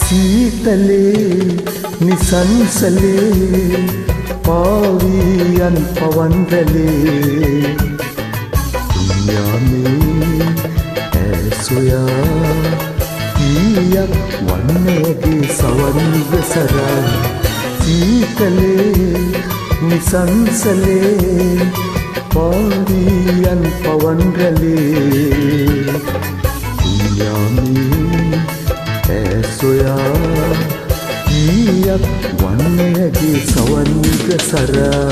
සීතලේ නිසංසලේ පාවියන් පවන්දලේ දුන්යාමේ ඇසොයා ඊයක් වන්නේගේ සවන්ගසරා සීතලේ නිසංසලේ පාවියන් පවන්දලේ දුන්යාමේ ඇසොයා ඊයක් වන්නේගේ සවන්ගසරා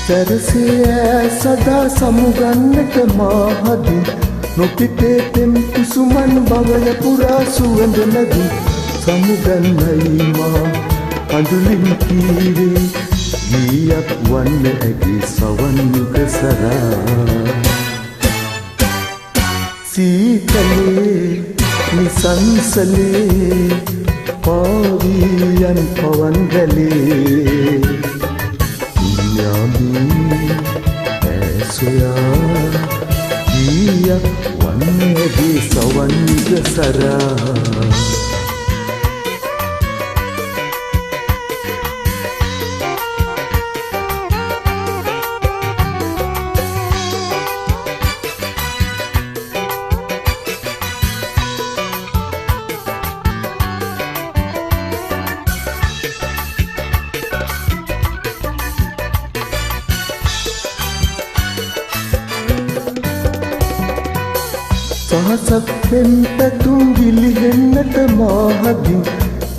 සැරසේ සදා සමුගන්නට මාහදින් නොපිටේ තෙම් කුසුමන් බවය පුරා සුවඳ නැගී සමුගන්නයි මා අඳුලින් කීවේ ගීයක් වන්න ඇගේ සවන් යුගසරා සීතලේ නිසංසලේ පාවියන් පවන්දලේ ඇසොයා ඊයක් වන්නේගේ සවන්ගසරා සහසක් පෙන්පැතුම් ගිලිහෙන්නට මාහදින්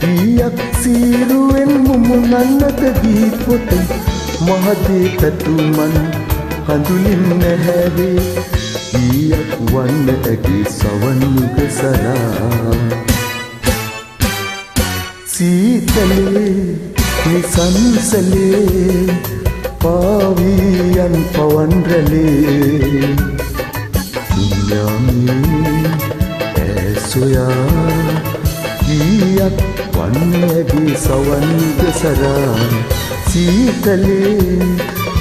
ඊයක් සීරුවෙන් මුමුණන්නට දී පොතෙන් මහදේ පැතුමන් හඳුලින් නැහැවේ ඊයක් වන්න ඇගේ සවන් යුගසරා සීතලේ නිසංසලේ පාවියන් පවන්රලේ ඇසොයා ඊයක් වන්නේගේ සවන්ගසරා සීතලේ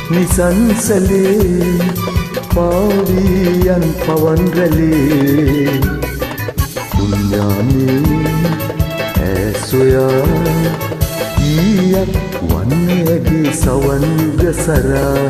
නිසංසලේ පාවියන් පවන්රලේ පුඤ්ඤාමේ ඇසොයා ඊයක් වන්නේගේ සවන්ගසරා